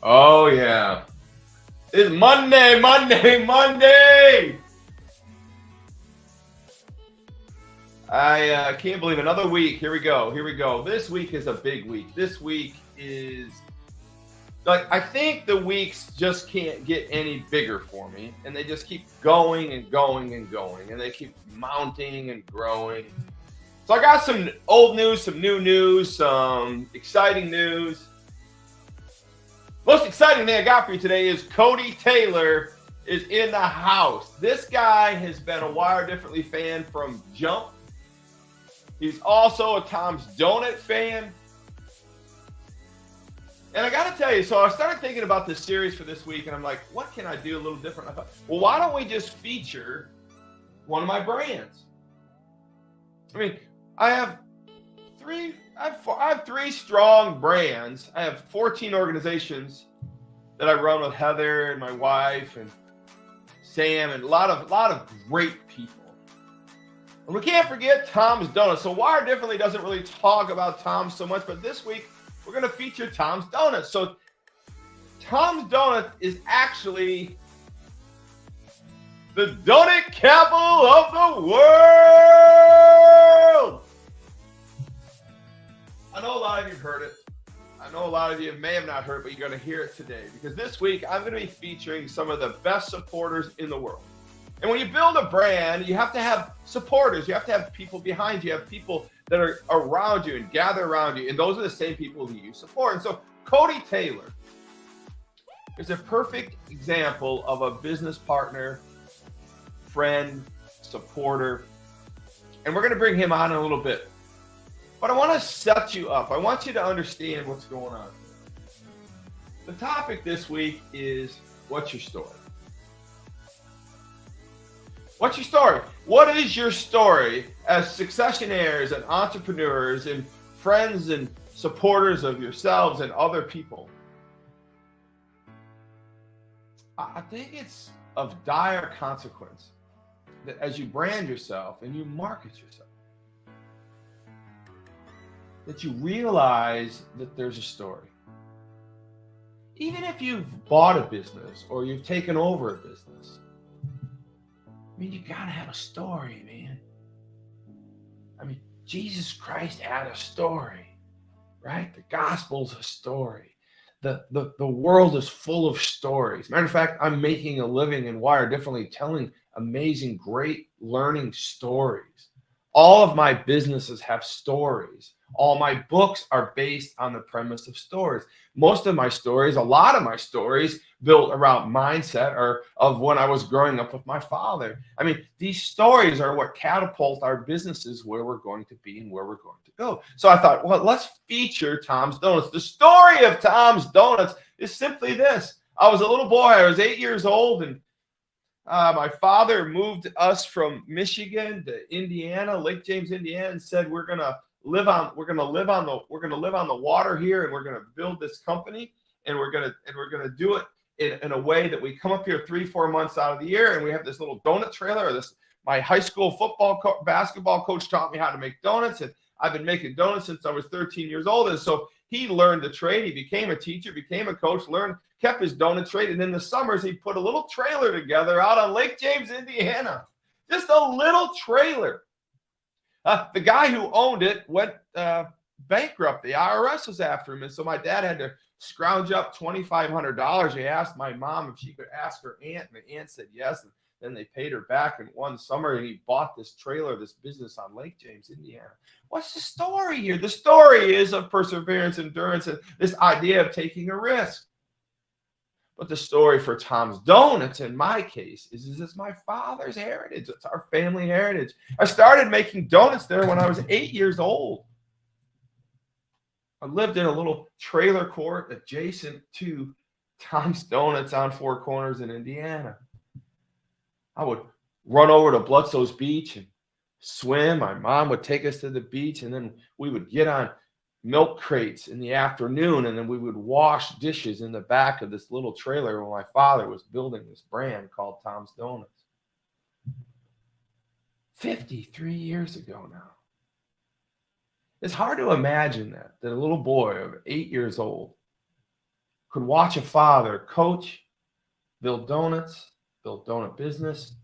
Oh, yeah. It's Monday, Monday, Monday. I can't believe another week. Here we go. Here we go. This week is a big week. This week is like, I think the weeks just can't get any bigger for me. And they just keep going and going and going. And they keep mounting and growing. So I got some old news, some new news, some exciting news. Most exciting thing I got for you today is Cody Taylor is in the house. This guy has been a Wire Differently fan from jump. He's also a Tom's Donut fan. And I got to tell you, so I started thinking about this series for this week, and I'm like, what can I do a little different? I thought, well, why don't we just feature one of my brands? I mean, I have three strong brands. I have 14 organizations that I run with Heather and my wife and Sam and a lot of great people. And we can't forget Tom's Donuts. So Wire Differently doesn't really talk about Tom's so much, but this week we're going to feature Tom's Donuts. So Tom's Donuts is actually the donut capital of the world. I know a lot of you have heard it. I know a lot of you may have not heard it, but you're going to hear it today. Because this week, I'm going to be featuring some of the best supporters in the world. And when you build a brand, you have to have supporters. You have to have people behind you. You have people that are around you and gather around you. And those are the same people who you support. And so Cody Taylor is a perfect example of a business partner, friend, supporter. And we're going to bring him on in a little bit. But I want to set you up. I want you to understand what's going on. The topic this week is, what's your story? What's your story? What is your story as successionaires and entrepreneurs and friends and supporters of yourselves and other people? I think it's of dire consequence that as you brand yourself and you market yourself, that you realize that there's a story. Even if you've bought a business or you've taken over a business, I mean, you gotta have a story, man. I mean, Jesus Christ had a story, right? The gospel's a story. The world is full of stories. Matter of fact, I'm making a living in Wire Differently telling amazing, great learning stories. All of my businesses have stories. All my books are based on the premise of stories. Most of my stories, a lot of my stories, built around mindset or of when I was growing up with my father. I mean, these stories are what catapult our businesses where we're going to be and where we're going to go. So I thought, well, let's feature Tom's Donuts. The story of Tom's Donuts is simply this. I was a little boy. I was 8 years old, and my father moved us from Michigan to Indiana, Lake James, Indiana, and said we're gonna live on the water here, and we're gonna build this company, and we're gonna do it in a way that we come up here 3-4 months out of the year, and we have this little donut trailer. Or this, my high school basketball coach taught me how to make donuts, and I've been making donuts since I was 13 years old. And so he learned the trade. He became a teacher, became a coach, kept his donut trade. And in the summers, he put a little trailer together out on Lake James, Indiana. Just a little trailer. The guy who owned it went bankrupt. The IRS was after him. And so my dad had to scrounge up $2,500. He asked my mom if she could ask her aunt, and the aunt said yes. And then they paid her back in one summer, and he bought this trailer, this business on Lake James, Indiana. What's the story here? The story is of perseverance, endurance, and this idea of taking a risk. But the story for Tom's Donuts, in my case, is it's my father's heritage. It's our family heritage. I started making donuts there when I was 8 years old. I lived in a little trailer court adjacent to Tom's Donuts on Four Corners in Indiana. I would run over to Bloodstone's Beach and swim. My mom would take us to the beach, and then we would get on milk crates in the afternoon, and then we would wash dishes in the back of this little trailer when my father was building this brand called Tom's Donuts. 53 years ago now. It's hard to imagine that a little boy of 8 years old could watch a father coach, build donuts, build donut business,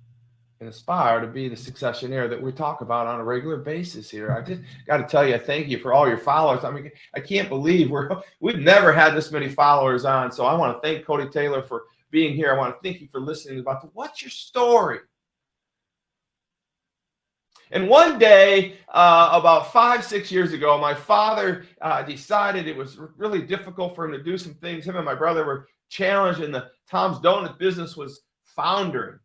and aspire to be the successionaire that we talk about on a regular basis here. I just got to tell you, thank you for all your followers. I mean, I can't believe we've never had this many followers on. So I want to thank Cody Taylor for being here. I want to thank you for listening about what's your story. And one day, about 5-6 years ago, my father decided it was really difficult for him to do some things. Him and my brother were challenged, and the Tom's Donut business was foundering.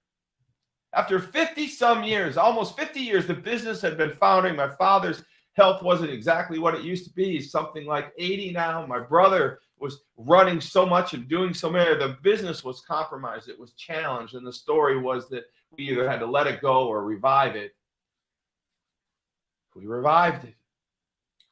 After 50-some years, almost 50 years, the business had been foundering. My father's health wasn't exactly what it used to be. He's something like 80 now. My brother was running so much and doing so many. The business was compromised. It was challenged. And the story was that we either had to let it go or revive it. We revived it.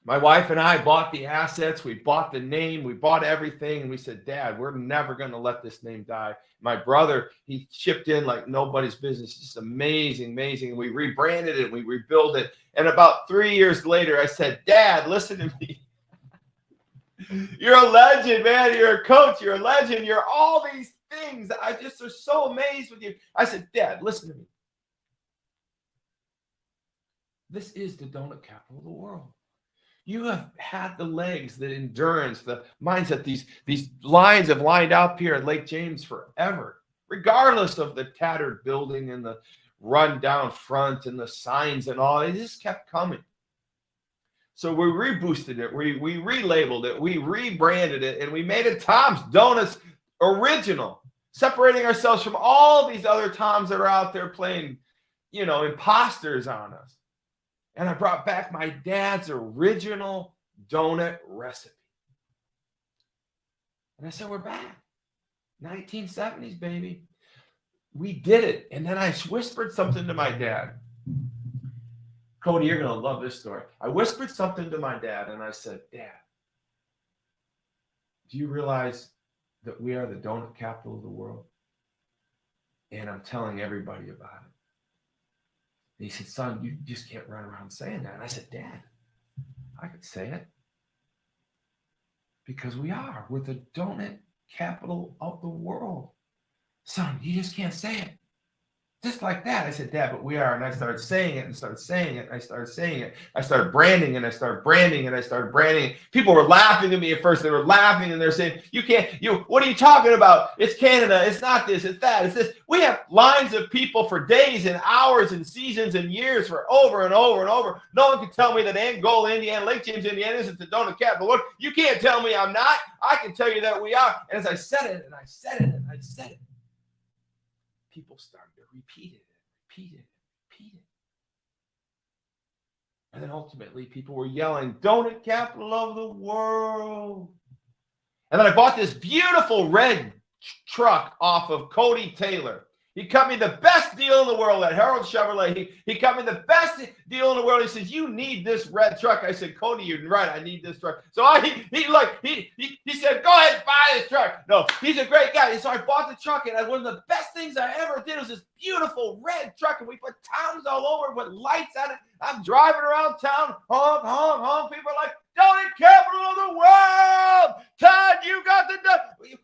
My wife and I bought the assets. We bought the name. We bought everything. And we said, Dad, we're never going to let this name die. My brother, he chipped in like nobody's business. Just amazing, amazing. We rebranded it. We rebuilt it. And about 3 years later, I said, Dad, listen to me. You're a legend, man. You're a coach. You're a legend. You're all these things. I just are so amazed with you. I said, Dad, listen to me. This is the donut capital of the world. You have had the legs, the endurance, the mindset. These lines have lined up here at Lake James forever, regardless of the tattered building and the run-down front and the signs and all. It just kept coming. So we reboosted it. We relabeled it. We rebranded it. And we made it Tom's Donuts Original, separating ourselves from all these other Toms that are out there playing, imposters on us. And I brought back my dad's original donut recipe. And I said, we're back. 1970s, baby. We did it. And then I whispered something to my dad. Cody, you're going to love this story. I whispered something to my dad, and I said, Dad, do you realize that we are the donut capital of the world? And I'm telling everybody about it. And he said, son, you just can't run around saying that. And I said, Dad, I could say it. Because we are. We're the donut capital of the world. Son, you just can't say it. Just like that. I said, Dad, but we are. And I started saying it and started saying it. And I started saying it. I started branding and I started branding and I started branding. People were laughing at me at first. They were laughing and they're saying, what are you talking about? It's Canada. It's not this. It's that. It's this. We have lines of people for days and hours and seasons and years for over and over and over. No one can tell me that Angola, Indiana, Lake James, Indiana isn't the donut capital. Look, you can't tell me I'm not. I can tell you that we are. And as I said it and I said it and I said it, people started to repeat it. And then ultimately people were yelling, donut capital of the world. And then I bought this beautiful red truck off of Cody Taylor. He cut me the best deal in the world at Harold Chevrolet. He cut me the best deal in the world. He says, you need this red truck. I said, Cody, you're right. I need this truck. So he said, go ahead and buy this truck. No, he's a great guy. And so I bought the truck, and one of the best things I ever did was this beautiful red truck, and we put Toms all over with lights on it. I'm driving around town, honk, honk, honk. People are like, donut capital of the world. Todd, you got the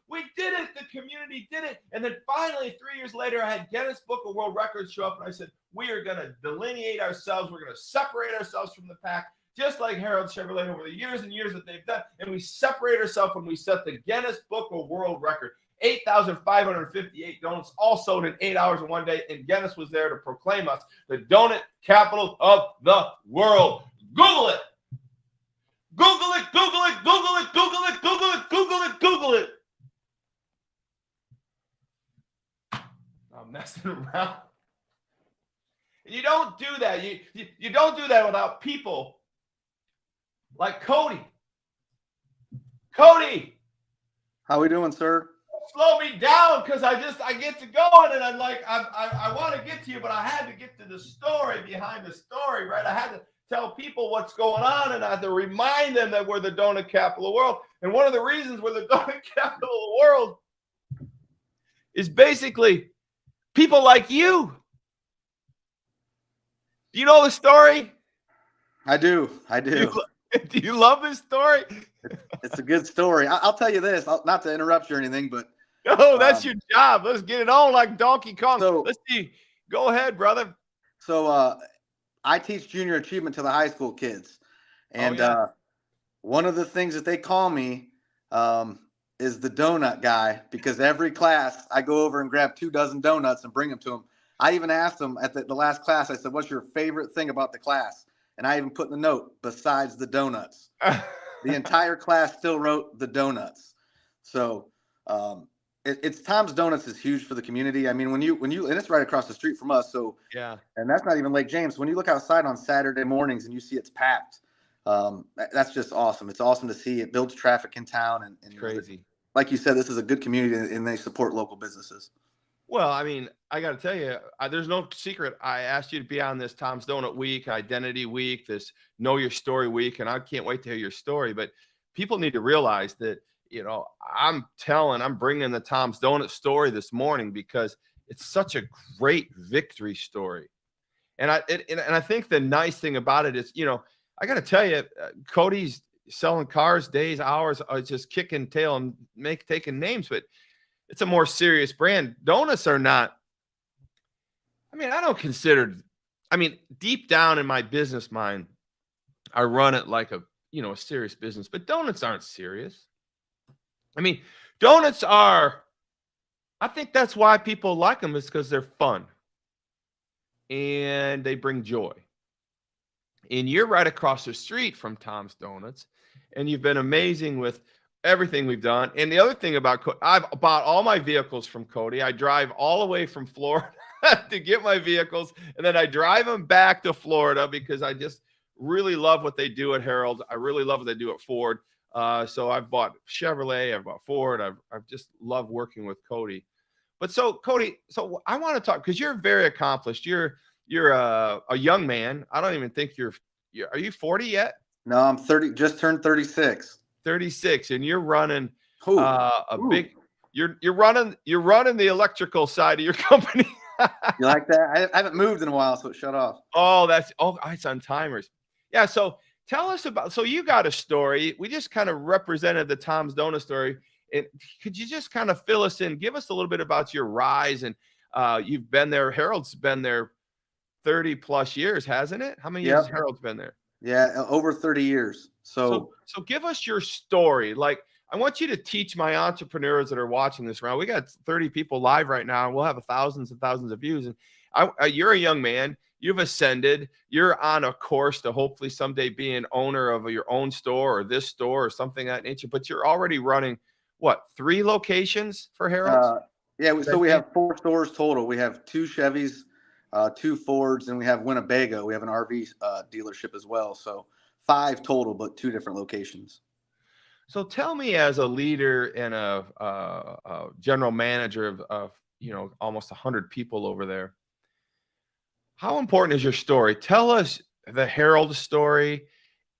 we did it. The community did it. And then finally, 3 years later, I had Guinness Book of World Records show up, and I said, we are going to delineate ourselves. We're going to separate ourselves from the pack, just like Harold Chevrolet over the years and years that they've done. And we separate ourselves when we set the Guinness Book of World Record. 8,558 donuts, all sold in 8 hours in one day. And Guinness was there to proclaim us the donut capital of the world. Google it. Google it, Google it, Google it, Google it, Google it, Google it, Google it. I'm messing around. You don't do that. You don't do that without people like Cody. Cody. How we doing, sir? Slow me down because I get to going and I'm like, I want to get to you, but I had to get to the story behind the story, right? I had to tell people what's going on, and I have to remind them that we're the donut capital of the world. And one of the reasons we're the donut capital of the world is basically people like you. Do you know the story? I do. Do you love this story? It's a good story. I'll tell you this, not to interrupt you or anything, but Oh, that's your job. Let's get it on like Donkey Kong. So- Let's see. Go ahead, brother. so I teach junior achievement to the high school kids, and one of the things that they call me is the donut guy, because every class I go over and grab 24 donuts and bring them to them. I even asked them at the last class, I said, "What's your favorite thing about the class?" And I even put in the note, "Besides the donuts." The entire class still wrote the donuts. So it's Tom's Donuts is huge for the community. I mean, when you and it's right across the street from us. So Yeah. and that's not even Lake James. When you look outside on Saturday mornings and you see it's packed, that's just awesome. It's awesome to see. It builds traffic in town, and Crazy. Like you said, this is a good community, and they support local businesses. Well, I mean, I got to tell you, there's no secret. I asked you to be on this Tom's Donut Week, Identity Week, this Know Your Story Week, and I can't wait to hear your story. But people need to realize that, I'm bringing the Tom's Donut story this morning because it's such a great victory story. And I think the nice thing about it is, I got to tell you, Cody's selling cars, days, hours, just kicking tail and taking names, but it's a more serious brand. Donuts are not, I don't consider, deep down in my business mind, I run it like a serious business, but donuts aren't serious. Donuts are, I think that's why people like them, is because they're fun and they bring joy. And you're right across the street from Tom's Donuts, and you've been amazing with everything we've done. And the other thing about I've bought all my vehicles from Cody. I drive all the way from Florida to get my vehicles, and then I drive them back to Florida because I just really love what they do at Harold. I really love what they do at Ford. So I've bought Chevrolet, I've bought Ford. I've just loved working with Cody. But so Cody, so I want to talk, because you're very accomplished. You're a young man. I don't even think are you 40 yet? No, I'm 30, just turned 36. 36, and you're running big. You're running the electrical side of your company. You like that? I haven't moved in a while, so it shut off. It's on timers. Yeah. So tell us so you got a story. We just kind of represented the Tom's Donut story. And could you just kind of fill us in, give us a little bit about your rise? And you've been there. Harold's been there 30 plus years, hasn't it? How many years has Harold's been there? Yeah, over 30 years. So give us your story. Like, I want you to teach my entrepreneurs that are watching this round. We got 30 people live right now, and we'll have thousands and thousands of views. And you're a young man. You've ascended. You're on a course to hopefully someday be an owner of your own store or this store or something of that nature. But you're already running, 3 locations for Harold's? So we have 4 stores total. We have 2 Chevys, 2 Fords, and we have Winnebago. We have an RV dealership as well. So 5 total, but 2 different locations. So tell me, as a leader and a general manager of almost 100 people over there, how important is your story? Tell us the Harold story,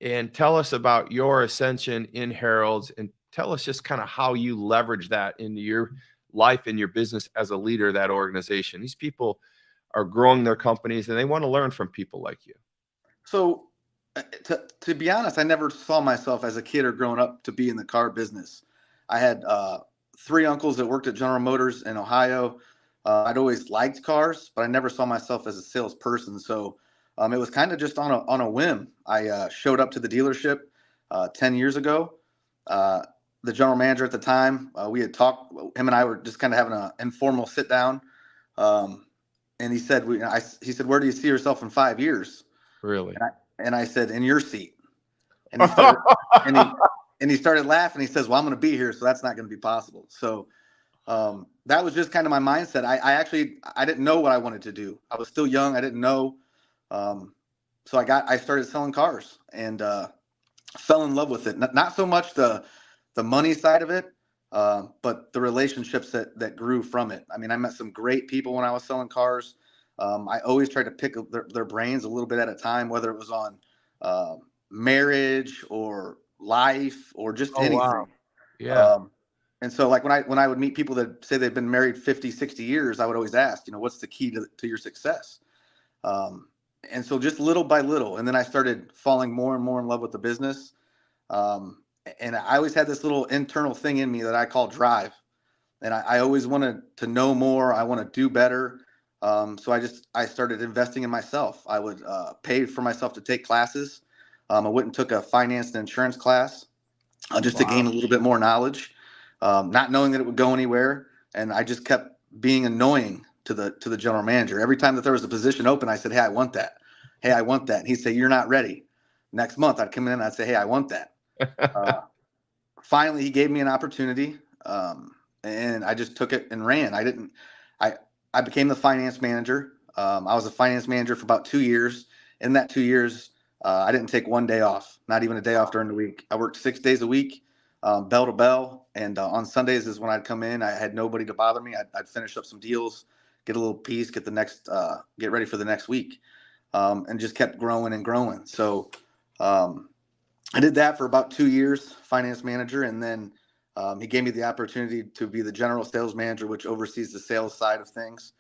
and tell us about your ascension in Harold's, and tell us just kind of how you leverage that into your life and your business as a leader of that organization. These people are growing their companies, and they want to learn from people like you. So to be honest, I never saw myself as a kid or growing up to be in the car business. I had 3 uncles that worked at General Motors in Ohio. I'd always liked cars, but I never saw myself as a salesperson. So it was kind of just on a whim. I showed up to the dealership 10 years ago. The general manager at the time, we had talked, him and I were just kind of having an informal sit down. And he said, he said, "Where do you see yourself in 5 years?" Really? And I said, "In your seat." And he started, and he started laughing. He says, "Well, I'm going to be here, so that's not going to be possible." So that was just kind of my mindset. I didn't know what I wanted to do. I was still young. I didn't know. So I started selling cars and fell in love with it. Not so much the money side of it, but the relationships that grew from it. I mean, I met some great people when I was selling cars. I always tried to pick their brains a little bit at a time, whether it was on marriage or life or just anything. Wow. Yeah. And so like when I would meet people that say they've been married 50, 60 years, I would always ask, what's the key to your success? And so just little by little, and then I started falling more and more in love with the business. And I always had this little internal thing in me that I call drive. And I always wanted to know more. I want to do better. So I started investing in myself. I would pay for myself to take classes. I went and took a finance and insurance class just to gain a little bit more knowledge, not knowing that it would go anywhere. And I just kept being annoying to the general manager. Every time that there was a position open, I said, "Hey, I want that. Hey, I want that." And he'd say, "You're not ready." Next month, I'd come in and I'd say, "Hey, I want that." Finally, he gave me an opportunity, and I just took it and ran. I became the finance manager. I was a finance manager for about 2 years. In that 2 years, I didn't take one day off, not even a day off during the week. I worked 6 days a week, bell to bell. And on Sundays is when I'd come in. I had nobody to bother me. I'd finish up some deals, get a little piece, get ready for the next week, and just kept growing and growing. So I did that for about 2 years, finance manager. And then he gave me the opportunity to be the general sales manager, which oversees the sales side of things.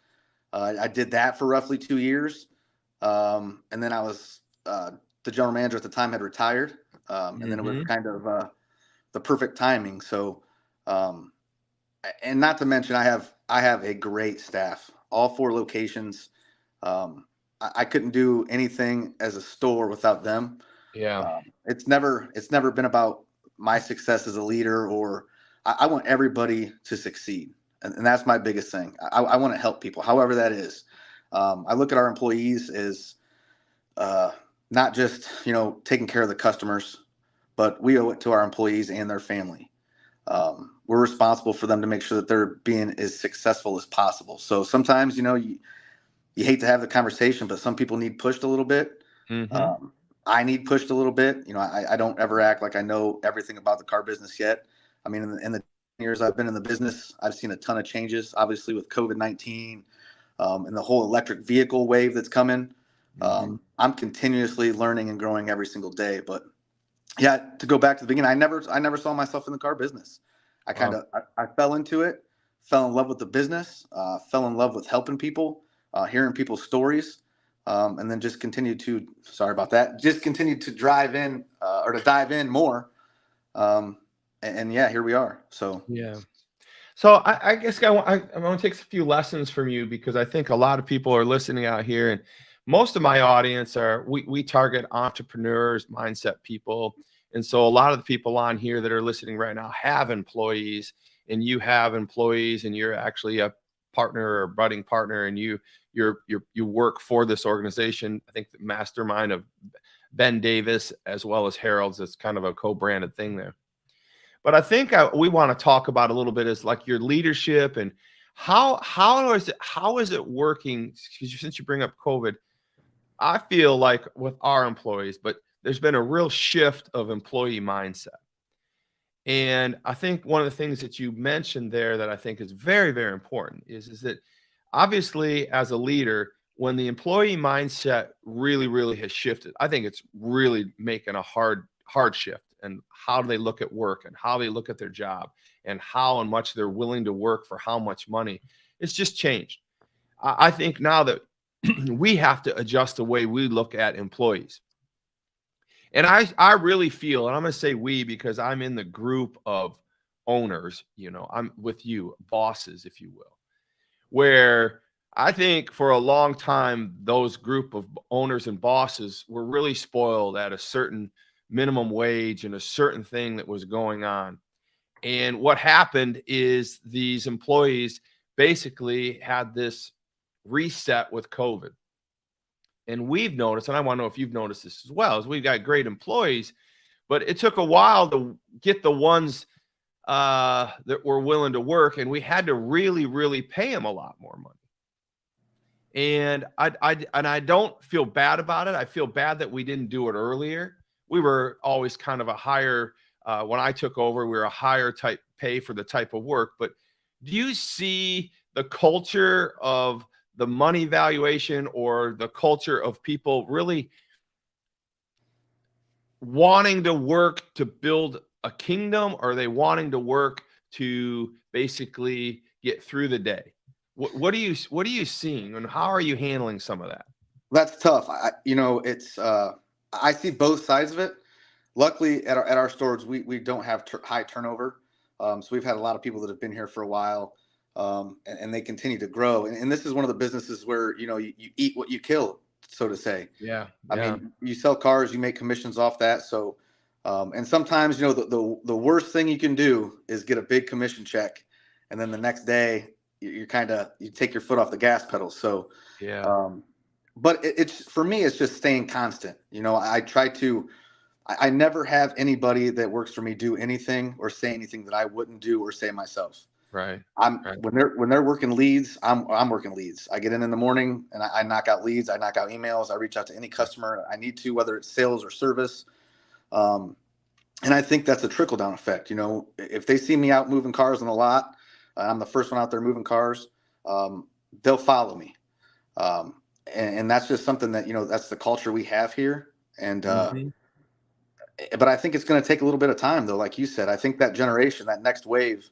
I did that for roughly 2 years. And then I was the general manager at the time had retired. And then it was kind of the perfect timing. So, and not to mention, I have a great staff, all 4 locations. I couldn't do anything as a store without them. Yeah. It's never been about my success as a leader, or I want everybody to succeed. And that's my biggest thing. I want to help people, however that is. I look at our employees as not just, taking care of the customers, but we owe it to our employees and their family. We're responsible for them to make sure that they're being as successful as possible. So sometimes, you hate to have the conversation, but some people need pushed a little bit. I need pushed a little bit. I don't ever act like I know everything about the car business yet. I mean, in the years I've been in the business, I've seen a ton of changes, obviously with COVID-19 and the whole electric vehicle wave that's coming. I'm continuously learning and growing every single day. But yeah, to go back to the beginning, I never saw myself in the car business. I fell into it, fell in love with the business, fell in love with helping people, hearing people's stories. And then just continued to drive in or to dive in more. And yeah, here we are. So, Yeah. So I guess I want to take a few lessons from you, because I think a lot of people are listening out here, and most of my audience we target entrepreneurs, mindset people. And so a lot of the people on here that are listening right now have employees, and you have employees, and you're actually a partner or budding partner, and you work for this organization. I think the mastermind of Ben Davis as well as Harold's, it's kind of a co-branded thing there. But I think we want to talk about a little bit is like your leadership and how is it working? Since you bring up COVID, I feel like with our employees, but there's been a real shift of employee mindset. And I think one of the things that you mentioned there that I think is very, very important is that obviously as a leader, when the employee mindset really, really has shifted, I think it's really making a hard shift. And how do they look at work, and how they look at their job, and how and much they're willing to work for how much money. It's just changed. I think now that we have to adjust the way we look at employees. And I really feel, and I'm going to say we, because I'm in the group of owners, I'm with you, bosses, if you will, where I think for a long time, those group of owners and bosses were really spoiled at a certain minimum wage and a certain thing that was going on. And what happened is these employees basically had this reset with COVID. And we've noticed, and I want to know if you've noticed this as well, is we've got great employees, but it took a while to get the ones that were willing to work, and we had to really, really pay them a lot more money. And I don't feel bad about it. I feel bad that we didn't do it earlier. We were always kind of a higher, when I took over, we were a higher type pay for the type of work. But do you see the culture of the money valuation, or the culture of people really wanting to work to build a kingdom, or are they wanting to work to basically get through the day? What are you seeing, and how are you handling some of that? That's tough. I see both sides of it. Luckily, at our stores, we don't have high turnover. So we've had a lot of people that have been here for a while, and they continue to grow. And this is one of the businesses where, you eat what you kill, so to say. Yeah. I Yeah. mean, you sell cars, you make commissions off that. So, and sometimes, the worst thing you can do is get a big commission check, and then the next day you take your foot off the gas pedal. So, Yeah. but it's for me, it's just staying constant. I never have anybody that works for me do anything or say anything that I wouldn't do or say myself. Right. Right. When they're working leads, I'm working leads. I get in the morning and I knock out leads. I knock out emails. I reach out to any customer I need to, whether it's sales or service. And I think that's a trickle down effect. If they see me out moving cars on the lot, I'm the first one out there moving cars. They'll follow me. And that's just something that, that's the culture we have here. And, but I think it's going to take a little bit of time, though. Like you said, I think that generation, that next wave,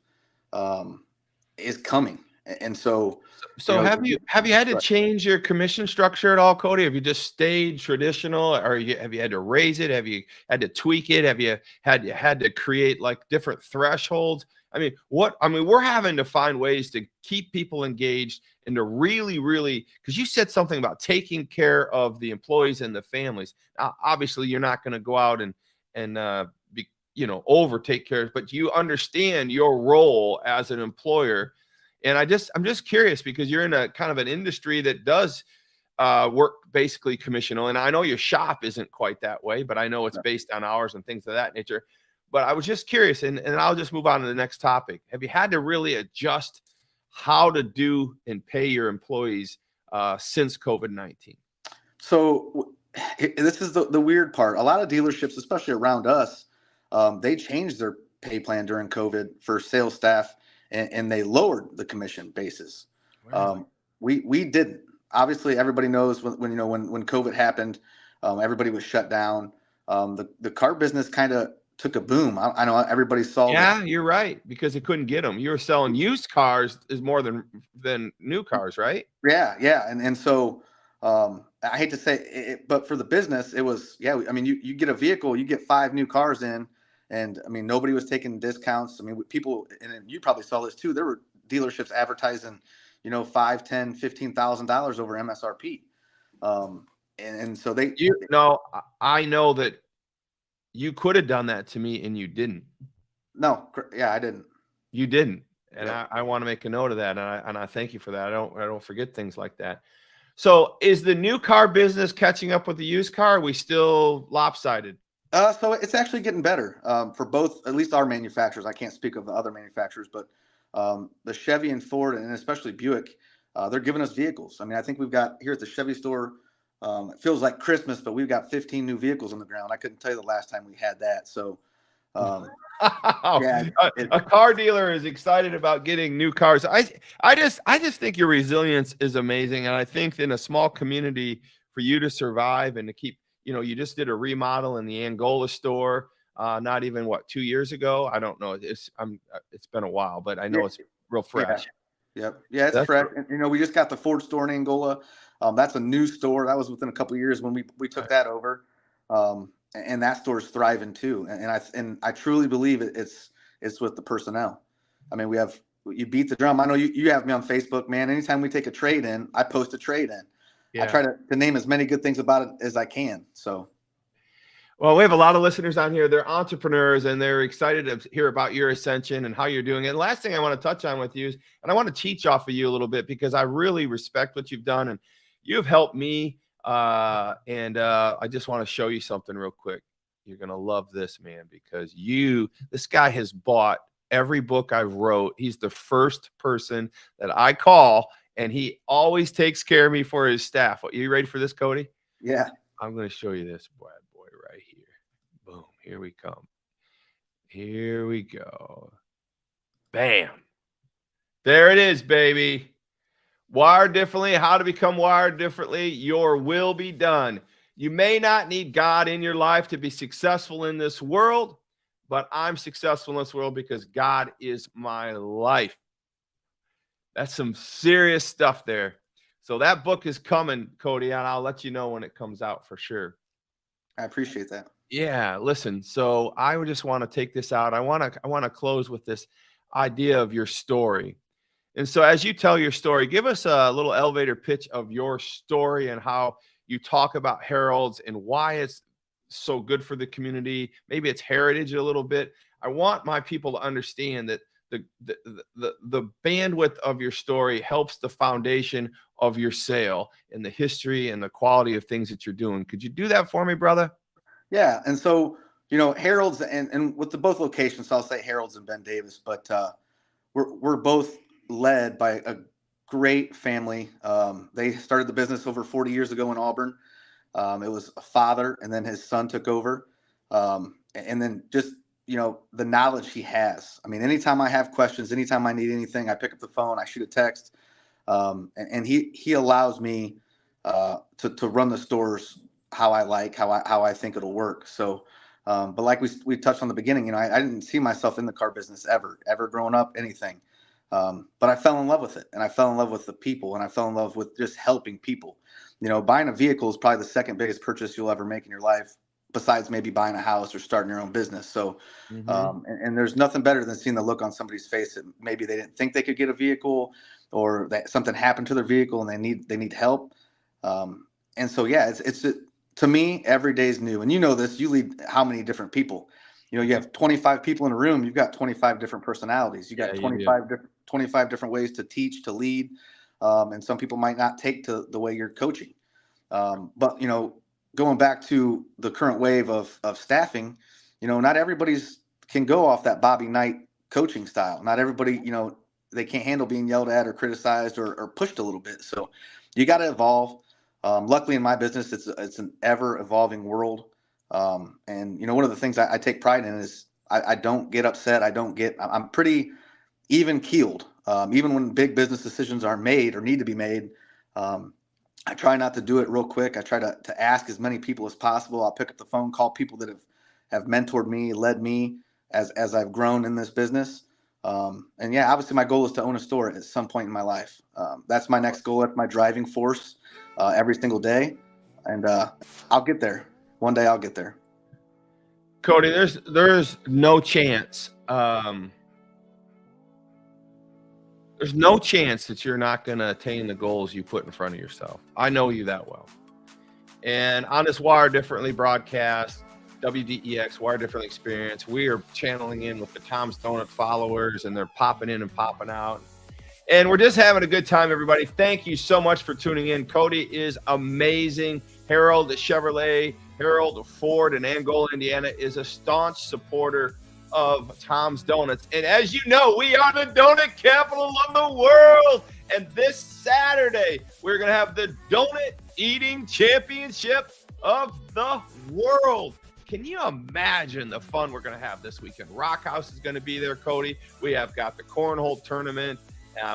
is coming. And so have you had to change your commission structure at all, Cody? Have you just stayed traditional, or have you had to raise it? Have you had to tweak it? Have you had to create like different thresholds? I mean, we're having to find ways to keep people engaged and to really, because you said something about taking care of the employees and the families. Now, obviously, you're not going to go out and overtake care, but you understand your role as an employer. And I'm just curious, because you're in a kind of an industry that does work basically commissional. And I know your shop isn't quite that way, but I know it's based on hours and things of that nature. But I was just curious, and I'll just move on to the next topic. Have you had to really adjust how to do and pay your employees since COVID-19? So this is the weird part. A lot of dealerships, especially around us, they changed their pay plan during COVID for sales staff, and they lowered the commission basis. Really? We didn't. Obviously, everybody knows when COVID happened, everybody was shut down. The car business kind of took a boom. I know everybody saw. Yeah, you're right, because they couldn't get them. You were selling used cars is more than new cars, right? Yeah, and so I hate to say it, but for the business, it was I mean, you get a vehicle, you get 5 new cars in, and I mean, nobody was taking discounts. I mean, people, and you probably saw this too. There were dealerships advertising, $5, $10, $15,000 over MSRP, and so they. I know that you could have done that to me, and you didn't. No, I didn't. You didn't, and I want to make a note of that, and I thank you for that. I don't forget things like that. So, is the new car business catching up with the used car? Are we still lopsided? So it's actually getting better for both, at least our manufacturers. I can't speak of the other manufacturers, but the Chevy and Ford, and especially Buick, they're giving us vehicles. I mean, I think we've got here at the Chevy store, it feels like Christmas, but we've got 15 new vehicles on the ground. I couldn't tell you the last time we had that. So, a car dealer is excited about getting new cars. I just think your resilience is amazing, and I think in a small community, for you to survive and to keep, you just did a remodel in the Angola store, not even 2 years ago. I don't know. It's been a while, but I know it's real fresh. Yeah, it's fresh. And, we just got the Ford store in Angola. That's a new store. That was within a couple of years when we took that over. And that store's thriving too. And I truly believe it's with the personnel. I mean, you beat the drum. I know you have me on Facebook, man. Anytime we take a trade in, I post a trade in. Yeah. I try to name as many good things about it as I can. So. Well, we have a lot of listeners on here. They're entrepreneurs, and they're excited to hear about your ascension and how you're doing it. And last thing I want to touch on with you is, and I want to teach off of you a little bit, because I really respect what you've done, and you've helped me. And I just want to show you something real quick. You're going to love this, man, because this guy has bought every book I've wrote. He's the first person that I call, and he always takes care of me for his staff. Are you ready for this, Cody? Yeah. I'm going to show you this bad boy right here. Boom. Here we come. Here we go. Bam. There it is, baby. Wired differently, how to become wired differently. Your will be done. You may not need God in your life to be successful in this world, but I'm successful in this world because God is my life. That's some serious stuff there. So that book is coming, Cody, and I'll let you know when it comes out for sure. I appreciate that. Yeah, listen. So I would just want to take this out. I want to close with this idea of your story. And so as you tell your story, give us a little elevator pitch of your story and how you talk about Harold's and why it's so good for the community. Maybe it's heritage a little bit. I want my people to understand that the bandwidth of your story helps the foundation of your sale and the history and the quality of things that you're doing. Could you do that for me, brother? Yeah, and so Harold's and with the both locations, so I'll say Harold's and Ben Davis, but we're both led by a great family. They started the business over 40 years ago in Auburn. It was a father, and then his son took over, and then just the knowledge he has. I mean, anytime I have questions, anytime I need anything, I pick up the phone, I shoot a text, and he allows me to run the stores how I think it'll work. So, but like we touched on the beginning, I didn't see myself in the car business ever growing up, anything. But I fell in love with it, and I fell in love with the people, and I fell in love with just helping people. Buying a vehicle is probably the second biggest purchase you'll ever make in your life, besides maybe buying a house or starting your own business. So, and there's nothing better than seeing the look on somebody's face that maybe they didn't think they could get a vehicle, or that something happened to their vehicle and they need help. And so, yeah, it's to me, every day is new. And this, you lead how many different people? You have 25 people in a room, you've got 25 different personalities. You got 25 different ways to teach, to lead. And some people might not take to the way you're coaching. But, going back to the current wave of staffing, not everybody's can go off that Bobby Knight coaching style. Not everybody, they can't handle being yelled at or criticized or pushed a little bit. So you got to evolve. Luckily in my business, it's an ever evolving world. And one of the things I take pride in is I don't get upset. I'm pretty even keeled. Even when big business decisions are made or need to be made, I try not to do it real quick. I try to ask as many people as possible. I'll pick up the phone, call people that have mentored me, led me as I've grown in this business. And yeah, obviously my goal is to own a store at some point in my life. That's my next goal. That's my driving force every single day. And I'll get there. One day I'll get there. Cody, there's no chance. There's no chance that you're not going to attain the goals you put in front of yourself. I know you that well. And on this Wire Differently broadcast, WDEX, Wire Differently Experience, we are channeling in with the Tom's Donut followers, and they're popping in and popping out. And we're just having a good time, everybody. Thank you so much for tuning in. Cody is amazing. Harold Chevrolet, Harold Ford in Angola, Indiana, is a staunch supporter of Tom's Donuts. And as you know, we are the donut capital of the world. And this Saturday, we're going to have the Donut Eating Championship of the World. Can you imagine the fun we're going to have this weekend? Rock House is going to be there, Cody. We have got the Cornhole Tournament.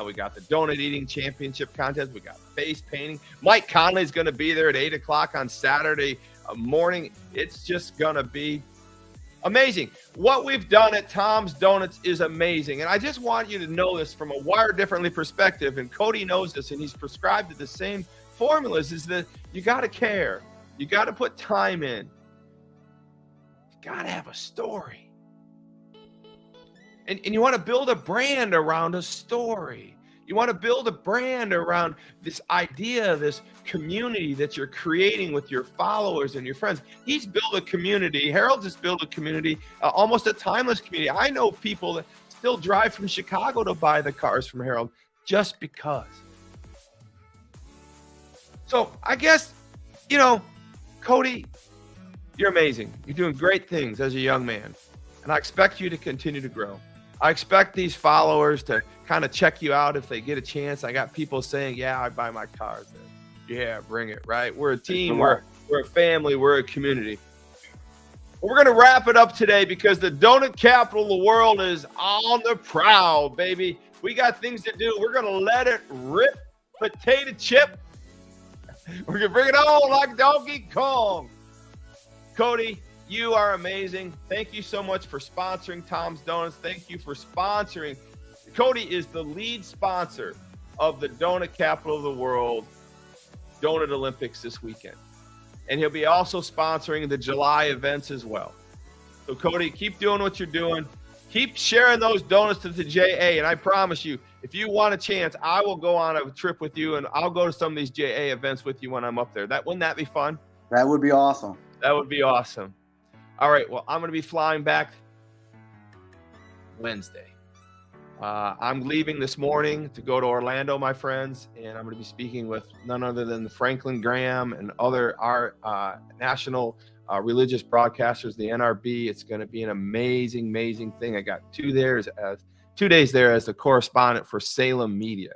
We got the Donut Eating Championship contest. We got face painting. Mike Conley is going to be there at 8 o'clock on Saturday morning. It's just going to be amazing. What we've done at Tom's Donuts is amazing. And I just want you to know this from a Wire Differently perspective. And Cody knows this, and he's prescribed to the same formulas, is that you got to care. You got to put time in. You got to have a story. And you want to build a brand around a story. You want to build a brand around this idea, this community that you're creating with your followers and your friends. He's built a community. Harold has built a community, almost a timeless community. I know people that still drive from Chicago to buy the cars from Harold just because. So I guess, Cody, you're amazing. You're doing great things as a young man. And I expect you to continue to grow. I expect these followers to kind of check you out if they get a chance. I got people saying, yeah, I buy my cars there. Yeah, bring it, right? We're a team. We're a family. We're a community. We're going to wrap it up today because the donut capital of the world is on the prowl, baby. We got things to do. We're going to let it rip. Potato chip. We're going to bring it on like Donkey Kong. Cody, you are amazing. Thank you so much for sponsoring Tom's Donuts. Thank you for sponsoring. Cody is the lead sponsor of the Donut Capital of the World Donut Olympics this weekend. and he'll be also sponsoring the July events as well. So, Cody, keep doing what you're doing. Keep sharing those donuts to the JA, and I promise you, if you want a chance, I will go on a trip with you, and I'll go to some of these JA events with you when I'm up there. Wouldn't that be fun? That would be awesome. That would be awesome. All right, well, I'm going to be flying back Wednesday. I'm leaving this morning to go to Orlando, my friends, and I'm going to be speaking with none other than Franklin Graham and our national religious broadcasters, the NRB. It's going to be an amazing, amazing thing. I got 2 days there as the correspondent for Salem Media.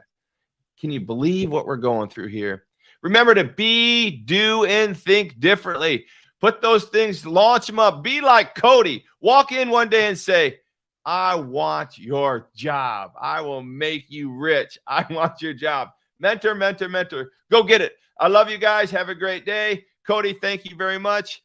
Can you believe what we're going through here? Remember to be, do, and think differently. Put those things, launch them up. Be like Cody. Walk in one day and say, I want your job. I will make you rich. I want your job. Mentor, mentor, mentor. Go get it. I love you guys. Have a great day. Cody, thank you very much.